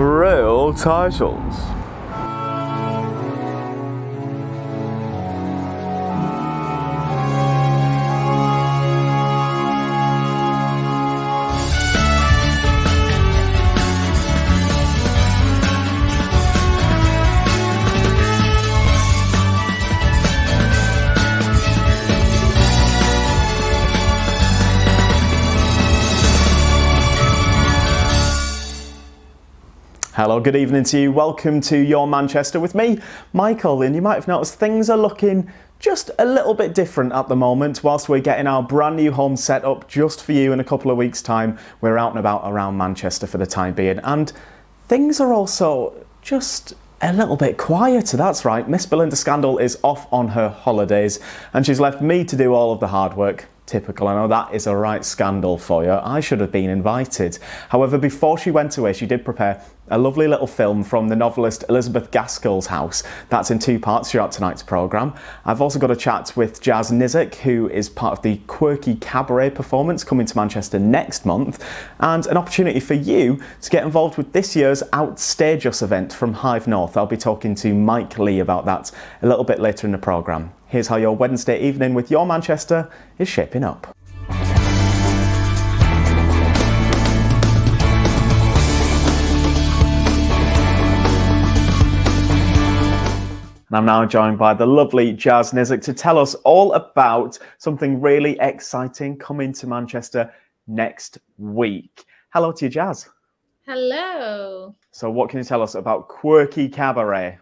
Real titles. Hello, good evening to you. Welcome to Your Manchester with me, Michael. And you might have noticed things are looking just a little bit different at the moment. Whilst we're getting our brand new home set up just for you in a couple of weeks' time, we're out and about around Manchester for the time being. And things are also just a little bit quieter, that's right. Miss Belinda Scandal is off on her holidays and she's left me to do all of the hard work. Typical, I know that is a right scandal for you. I should have been invited. However, before she went away, she did prepare a lovely little film from the novelist Elizabeth Gaskell's house. That's in two parts throughout tonight's programme. I've also got a chat with Jas Nisic, who is part of the quirky cabaret performance coming to Manchester next month, and an opportunity for you to get involved with this year's Outstageus event from Hive North. I'll be talking to Mike Lee about that a little bit later in the programme. Here's how your Wednesday evening with Your Manchester is shaping up. And I'm now joined by the lovely Jas Nisic to tell us all about something really exciting coming to Manchester next week. Hello to you, Jas. Hello. So what can you tell us about Quirky Cabaret?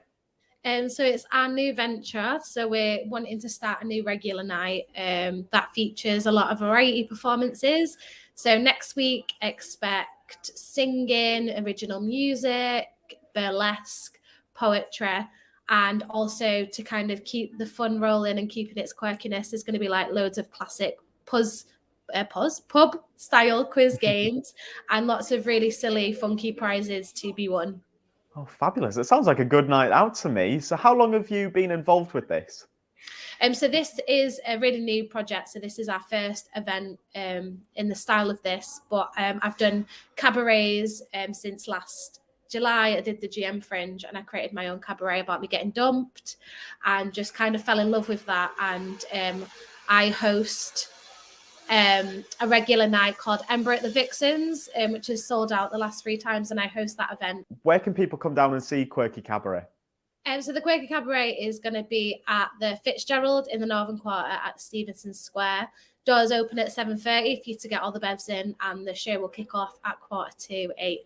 So it's our new venture. So we're wanting to start a new regular night that features a lot of variety performances. So next week, expect singing, original music, burlesque, poetry, and also to kind of keep the fun rolling and keeping its quirkiness, there's going to be like loads of classic pub style quiz games and lots of really silly, funky prizes to be won. Oh, fabulous. It sounds like a good night out to me. So how long have you been involved with this? So this is a really new project. So this is our first event in the style of this. But I've done cabarets since last July. I did the GM Fringe and I created my own cabaret about me getting dumped and just kind of fell in love with that. And I host a regular night called Ember at the Vixens, which has sold out the last 3 times, and I host that event. Where can people come down and see Quirky Cabaret? So the Quirky Cabaret is going to be at the Fitzgerald in the Northern Quarter at Stevenson Square. Doors open at 7:30 for you to get all the bevs in, and the show will kick off at 7:45.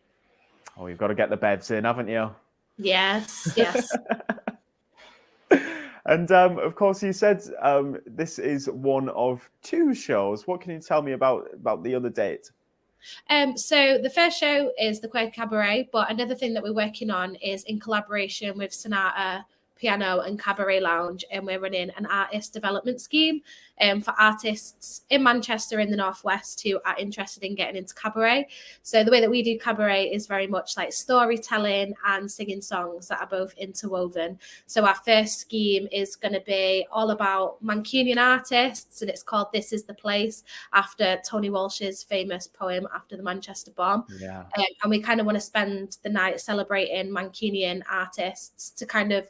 Oh, you've got to get the bevs in, haven't you? Yes. And of course, you said this is one of 2 shows. What can you tell me about the other date? So the first show is the Quirky Cabaret, but another thing that we're working on is in collaboration with Sonata Piano and Cabaret Lounge, and we're running an artist development scheme for artists in Manchester in the Northwest who are interested in getting into cabaret. So the way that we do cabaret is very much like storytelling and singing songs that are both interwoven. So our first scheme is going to be all about Mancunian artists, and it's called This Is the Place, after Tony Walsh's famous poem After the Manchester Bomb. Yeah. And we kind of want to spend the night celebrating Mancunian artists to kind of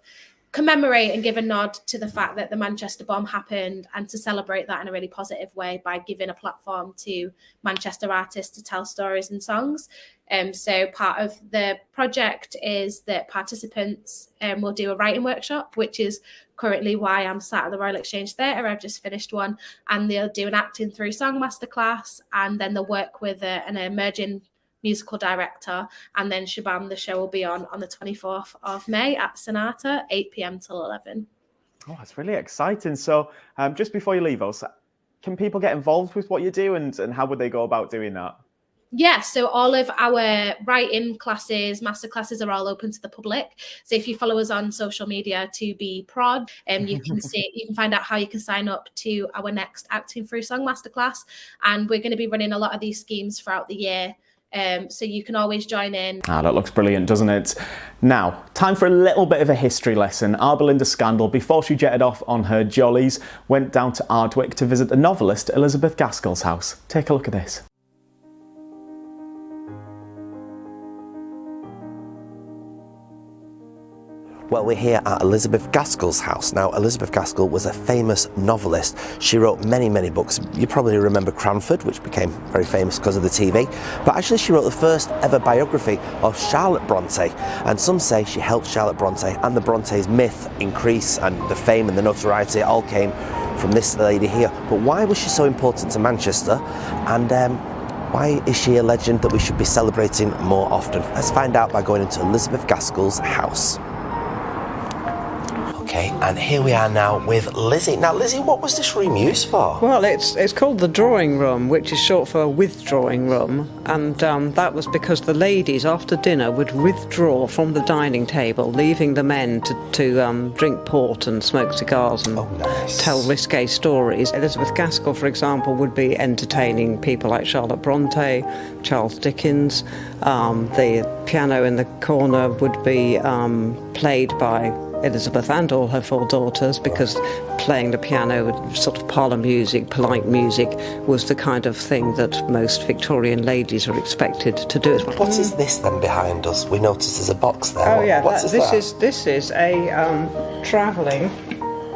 commemorate and give a nod to the fact that the Manchester bomb happened, and to celebrate that in a really positive way by giving a platform to Manchester artists to tell stories and songs. So part of the project is that participants will do a writing workshop, which is currently why I'm sat at the Royal Exchange Theatre. I've just finished one, and they'll do an acting through song masterclass, and then they'll work with an emerging musical director, and then Shabam, the show will be on the 24th of May at Sonata, 8 p.m. till 11. Oh, that's really exciting. So just before you leave us, can people get involved with what you do, and how would they go about doing that? Yes, so all of our writing classes, master classes are all open to the public. So if you follow us on social media to be prod, you can find out how you can sign up to our next Acting Through Song masterclass. And we're going to be running a lot of these schemes throughout the year. So you can always join in. That looks brilliant, doesn't it? Now, time for a little bit of a history lesson. Our Belinda Scandal, before she jetted off on her jollies, went down to Ardwick to visit the novelist Elizabeth Gaskell's house. Take a look at this. Well, we're here at Elizabeth Gaskell's house. Now, Elizabeth Gaskell was a famous novelist. She wrote many, many books. You probably remember Cranford, which became very famous because of the TV. But actually, she wrote the first ever biography of Charlotte Bronte. And some say she helped Charlotte Bronte and the Brontes' myth increase, and the fame and the notoriety all came from this lady here. But why was she so important to Manchester? And why is she a legend that we should be celebrating more often? Let's find out by going into Elizabeth Gaskell's house. Okay, and here we are now with Lizzie. Now, Lizzie, what was this room used for? Well, it's called the drawing room, which is short for withdrawing room, and that was because the ladies after dinner would withdraw from the dining table, leaving the men to drink port and smoke cigars and tell risque stories. Elizabeth Gaskell, for example, would be entertaining people like Charlotte Bronte, Charles Dickens. The piano in the corner would be played by Elizabeth and all her 4 daughters, because playing the piano, sort of parlour music, polite music, was the kind of thing that most Victorian ladies are expected to do. What is this then behind us? We noticed there's a box there. Oh yeah, this is a travelling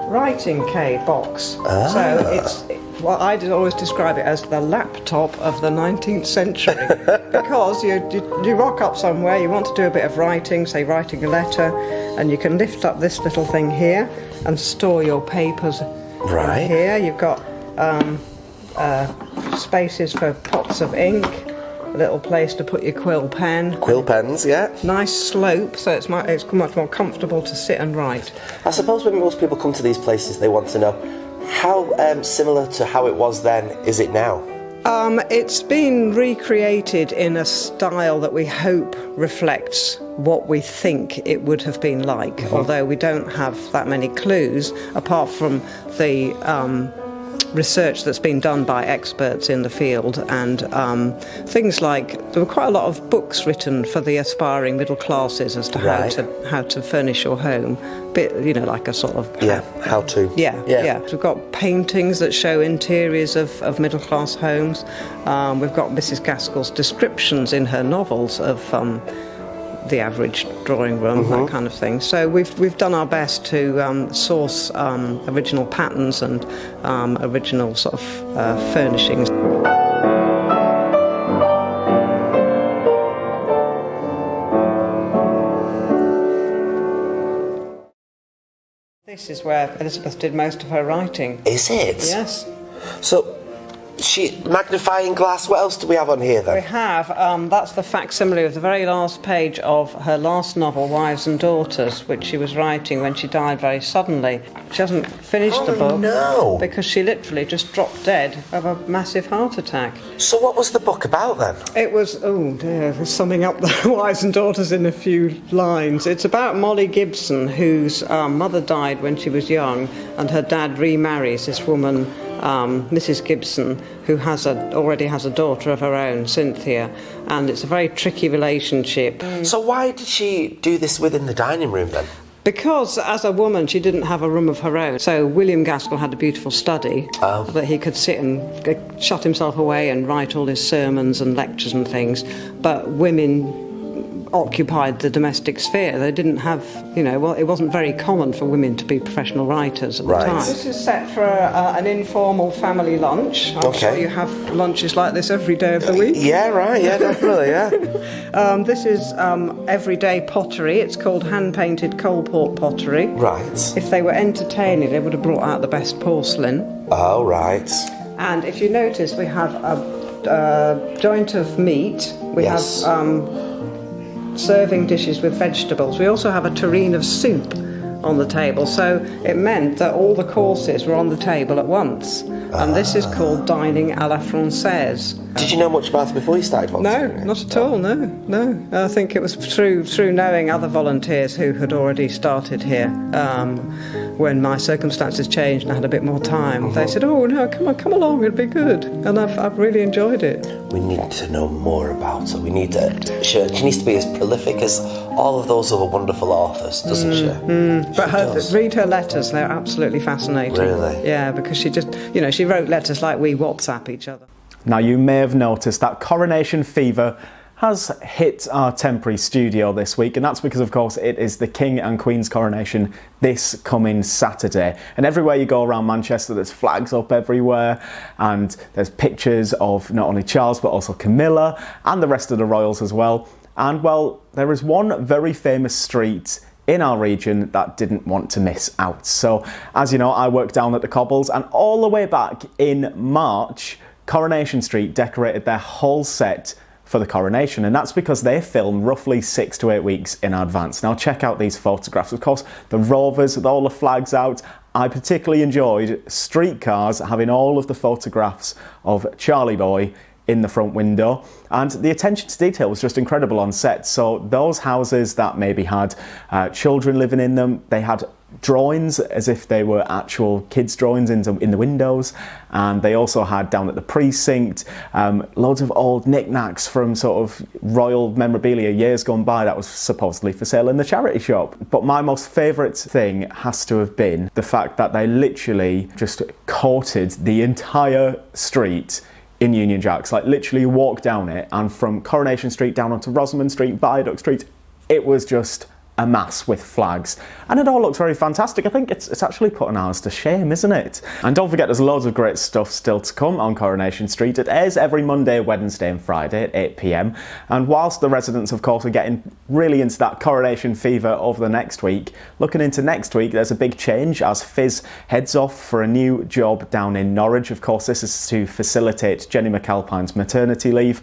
writing box. So it's, well, I always describe it as the laptop of the 19th century, because you rock up somewhere, you want to do a bit of writing, say writing a letter, and you can lift up this little thing here and store your papers right here. You've got spaces for pots of ink, a little place to put your quill pen. Quill pens, yeah. Nice slope, so it's much more comfortable to sit and write. I suppose when most people come to these places, they want to know, how similar to how it was then is it now? It's been recreated in a style that we hope reflects what we think it would have been like, although we don't have that many clues, apart from the research that's been done by experts in the field, and things like there were quite a lot of books written for the aspiring middle classes as to how to furnish your home, bit like a sort of how to. Yeah. We've got paintings that show interiors of middle class homes. We've got Mrs. Gaskell's descriptions in her novels of the average drawing room, that kind of thing. So we've done our best to source original patterns and original sort of furnishings. This is where Elizabeth did most of her writing. Is it? Yes. So, magnifying glass, what else do we have on here then? We have, that's the facsimile of the very last page of her last novel, Wives and Daughters, which she was writing when she died very suddenly. She hasn't finished the book because she literally just dropped dead of a massive heart attack. So what was the book about then? It was, summing up the Wives and Daughters in a few lines. It's about Molly Gibson, whose mother died when she was young, and her dad remarries this woman, Mrs. Gibson, who already has a daughter of her own, Cynthia, and it's a very tricky relationship. So why did she do this within the dining room then? Because as a woman she didn't have a room of her own. So William Gaskell had a beautiful study that he could sit and shut himself away and write all his sermons and lectures and things, but women occupied the domestic sphere. They didn't have, it wasn't very common for women to be professional writers at the time. This is set for an informal family lunch. I'm sure you have lunches like this every day of the week. Yeah, right, yeah, definitely, yeah. This is everyday pottery. It's called hand-painted coal-port pottery. Right. If they were entertaining, they would have brought out the best porcelain. Oh, right. And if you notice, we have a joint of meat. We have serving dishes with vegetables. We also have a tureen of soup on the table, so it meant that all the courses were on the table at once. And this is called dining à la française. Did you know much about it before you started volunteering? No, not at all, no. I think it was through knowing other volunteers who had already started here. When my circumstances changed and I had a bit more time, they said, "Oh no, come along, it'll be good." And I've really enjoyed it. We need to know more about her. We need to. She needs to be as prolific as all of those other wonderful authors, doesn't she? But read her letters; they're absolutely fascinating. Really? Yeah, because she just, she wrote letters like we WhatsApp each other. Now, you may have noticed that Coronation Fever has hit our temporary studio this week, and that's because, of course, it is the King and Queen's coronation this coming Saturday. And everywhere you go around Manchester, there's flags up everywhere, and there's pictures of not only Charles but also Camilla and the rest of the royals as well. And well, there is one very famous street in our region that didn't want to miss out. So, as you know, I work down at the Cobbles, and all the way back in March, Coronation Street decorated their whole set for the coronation, and that's because they film roughly 6 to 8 weeks in advance. Now check out these photographs. Of course, the rovers with all the flags out. I particularly enjoyed streetcars having all of the photographs of Charlie Boy in the front window, and the attention to detail was just incredible on set. So those houses that maybe had children living in them, they had drawings as if they were actual kids' drawings in the windows, and they also had down at the precinct loads of old knickknacks from sort of royal memorabilia years gone by that was supposedly for sale in the charity shop. But my most favourite thing has to have been the fact that they literally just coated the entire street in Union Jacks. Like, literally walk down it, and from Coronation Street down onto Rosamond Street, Viaduct Street, it was just a mass with flags, and it all looks very fantastic. I think it's actually putting ours to shame, isn't it? And don't forget, there's loads of great stuff still to come on Coronation Street. It airs every Monday, Wednesday and Friday at 8 p.m, and whilst the residents of course are getting really into that coronation fever over the next week, looking into next week there's a big change as Fizz heads off for a new job down in Norwich. Of course, this is to facilitate Jenny McAlpine's maternity leave.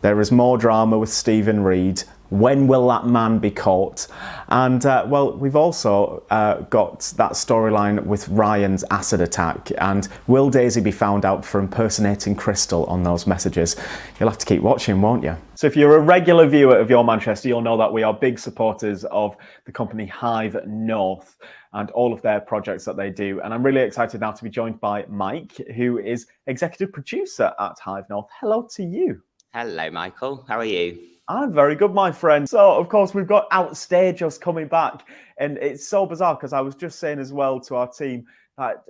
There is more drama with Stephen Reid. When will that man be caught? And well, we've also got that storyline with Ryan's acid attack, and will Daisy be found out for impersonating Crystal on those messages? You'll have to keep watching, won't you? So if you're a regular viewer of Your Manchester, you'll know that we are big supporters of the company Hive North and all of their projects that they do. And I'm really excited now to be joined by Mike, who is executive producer at Hive North. Hello to you. Hello, Michael. How are you? I'm very good, my friend. So, of course, we've got Outstageus coming back, and it's so bizarre because I was just saying as well to our team that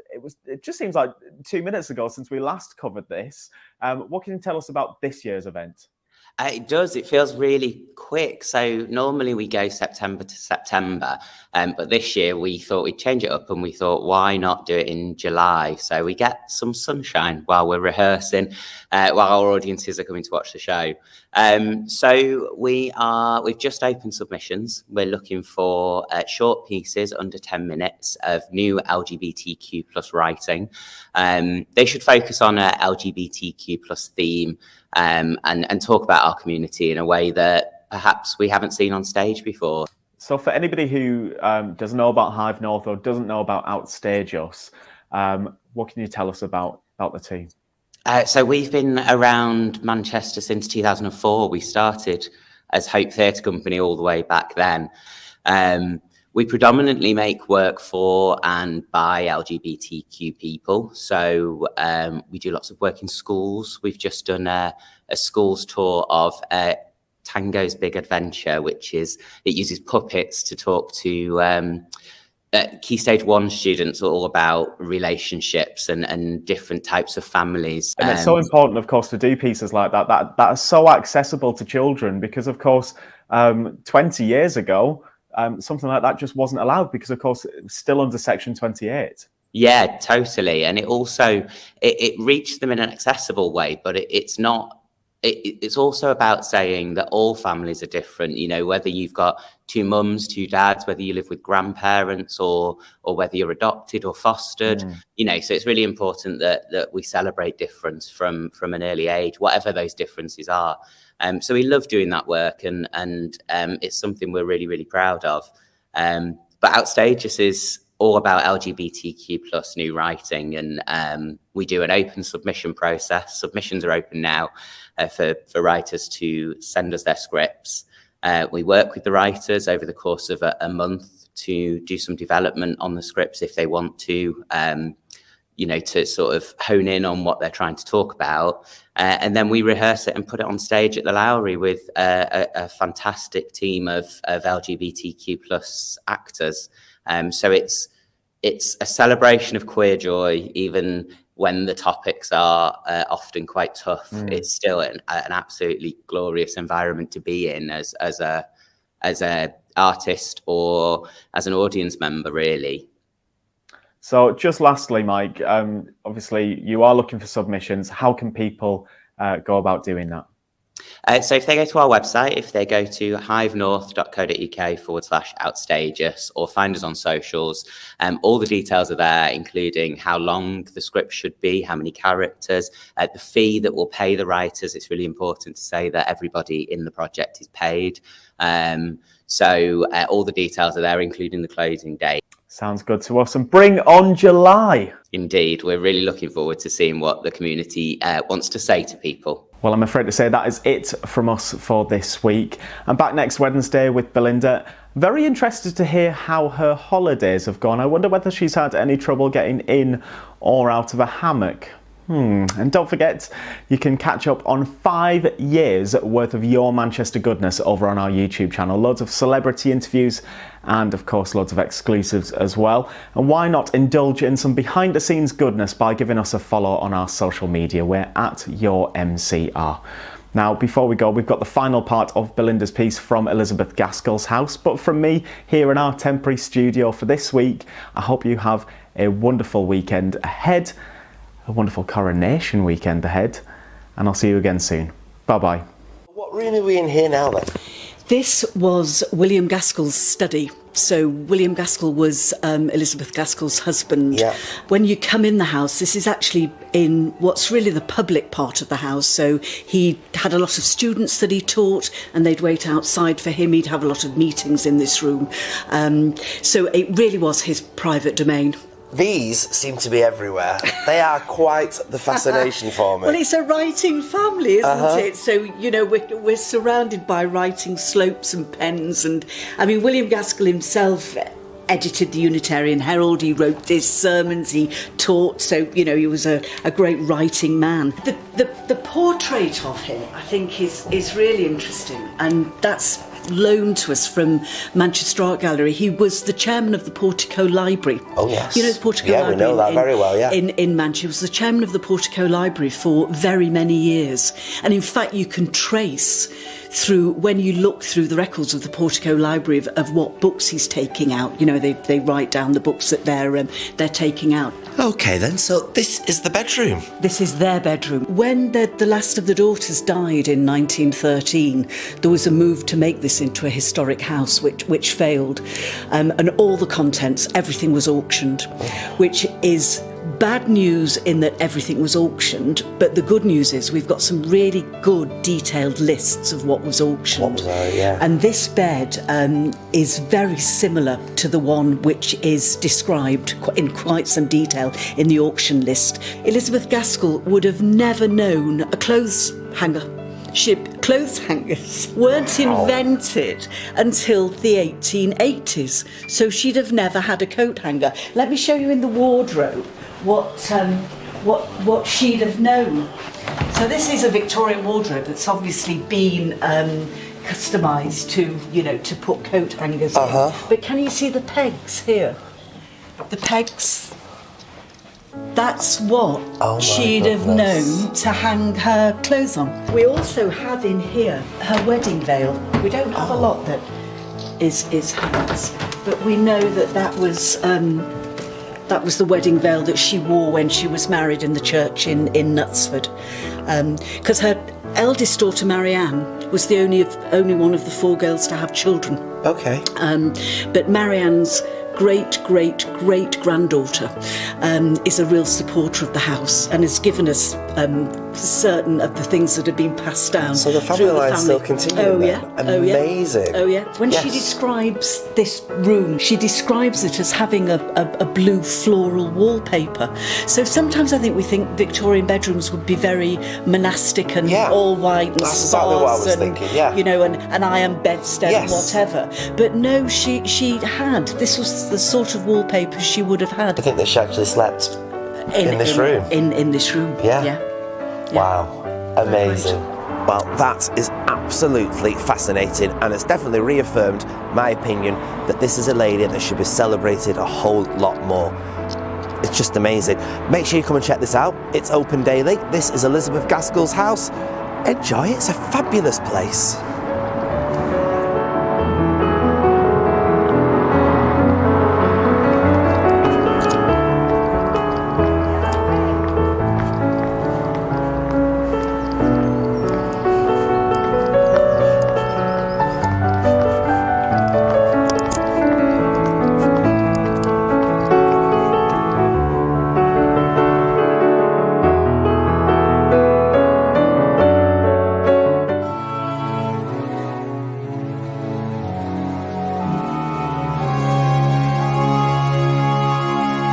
it just seems like 2 minutes ago since we last covered this. What can you tell us about this year's event? It does. It feels really quick. So normally we go September to September, but this year we thought we'd change it up, and we thought, why not do it in July? So we get some sunshine while we're rehearsing, while our audiences are coming to watch the show. So we've just opened submissions. We're looking for short pieces under 10 minutes of new LGBTQ plus writing. They should focus on a LGBTQ plus theme, and talk about our community in a way that perhaps we haven't seen on stage before. So for anybody who doesn't know about Hive North or doesn't know about Outstageus, what can you tell us about the team? So we've been around Manchester since 2004. We started as Hope Theatre Company all the way back then. We predominantly make work for and by LGBTQ people. So we do lots of work in schools. We've just done a schools tour of Tango's Big Adventure, it uses puppets to talk to Key Stage 1 students all about relationships and different types of families. And it's so important, of course, to do pieces like that that are so accessible to children, because, of course, 20 years ago, something like that just wasn't allowed because, of course, it was still under Section 28. Yeah, totally. And it also, it reached them in an accessible way, but it's not, it's also about saying that all families are different, you know, whether you've got two mums, two dads, whether you live with grandparents or whether you're adopted or fostered, you know, so it's really important that we celebrate difference from an early age, whatever those differences are. So we love doing that work, and it's something we're really, really proud of. But Outstageus is all about LGBTQ plus new writing, and we do an open submission process. Submissions are open now for writers to send us their scripts. We work with the writers over the course of a month to do some development on the scripts if they want to, you know, to sort of hone in on what they're trying to talk about. And then we rehearse it and put it on stage at the Lowry with a fantastic team of LGBTQ plus actors. So it's a celebration of queer joy, even when the topics are often quite tough, it's still an absolutely glorious environment to be in as a artist or as an audience member, really. So just lastly, Mike, obviously you are looking for submissions. How can people go about doing that? So if they go to our website, if they go to hivenorth.co.uk/Outstageus, or find us on socials, all the details are there, including how long the script should be, how many characters, the fee that will pay the writers. It's really important to say that everybody in the project is paid. So all the details are there, including the closing date. Sounds good to us. And bring on July. Indeed, we're really looking forward to seeing what the community wants to say to people. Well, I'm afraid to say that is it from us for this week. I'm back next Wednesday with Belinda. Very interested to hear how her holidays have gone. I wonder whether she's had any trouble getting in or out of a hammock. And don't forget, you can catch up on 5 years worth of Your Manchester goodness over on our YouTube channel. Loads of celebrity interviews and, of course, loads of exclusives as well. And why not indulge in some behind-the-scenes goodness by giving us a follow on our social media. We're at Your MCR. Now, before we go, we've got the final part of Belinda's piece from Elizabeth Gaskell's house. But from me here in our temporary studio for this week, I hope you have a wonderful weekend ahead. A wonderful coronation weekend ahead, and I'll see you again soon. Bye-bye. What room are we in here now then? This was William Gaskell's study. So William Gaskell was Elizabeth Gaskell's husband. Yeah. When you come in the house, this is actually in what's really the public part of the house. So he had a lot of students that he taught, and they'd wait outside for him. He'd have a lot of meetings in this room. So it really was his private domain. These seem to be everywhere. They are quite the fascination for me. Well, it's a writing family, isn't it? So, you know, we're surrounded by writing slopes and pens. And, I mean, William Gaskell himself edited the Unitarian Herald. He wrote his sermons, he taught. So, you know, he was a great writing man. The portrait of him, I think, is really interesting. And that's loaned to us from Manchester Art Gallery. He was the chairman of the Portico Library. Oh, yes. You know the Portico Library? Yeah, we know that very well, yeah. In Manchester. He was the chairman of the Portico Library for very many years. And in fact, you can trace through, when you look through the records of the Portico Library of what books he's taking out. You know, they write down the books that they're taking out. Okay then, so this is the bedroom. This is their bedroom. When the last of the daughters died in 1913, there was a move to make this into a historic house, which failed. And all the contents, everything was auctioned, which is bad news in that everything was auctioned, but the good news is we've got some really good detailed lists of what was auctioned. And this bed is very similar to the one which is described in quite some detail in the auction list. Elizabeth Gaskell would have never known a clothes hanger. Clothes hangers weren't invented until the 1880s, so she'd have never had a coat hanger. Let me show you in the wardrobe what she'd have known. So this is a Victorian wardrobe that's obviously been customised to put coat hangers in. But can you see the pegs here? The pegs. That's what she'd have known to hang her clothes on. We also have in here her wedding veil. We don't have a lot that is hers, but we know that was the wedding veil that she wore when she was married in the church in Knutsford. Because her eldest daughter, Marianne, was the only one of the 4 girls to have children. Okay. But Marianne's great-great-great-granddaughter is a real supporter of the house and has given us certain of the things that have been passed down. So the family line still continuing. Oh yeah. Amazing. Oh yeah. When she describes this room, she describes it as having a blue floral wallpaper. So sometimes I think we think Victorian bedrooms would be very monastic and all white and that's exactly what I was and, thinking, yeah. You know, an iron bedstead and whatever. But no, she had. This was the sort of wallpaper she would have had. I think that she actually slept in this room. In this room. Yeah. Wow. Amazing. Well, that is absolutely fascinating, and it's definitely reaffirmed my opinion that this is a lady that should be celebrated a whole lot more. It's just amazing. Make sure you come and check this out. It's open daily. This is Elizabeth Gaskell's house. Enjoy, it's a fabulous place.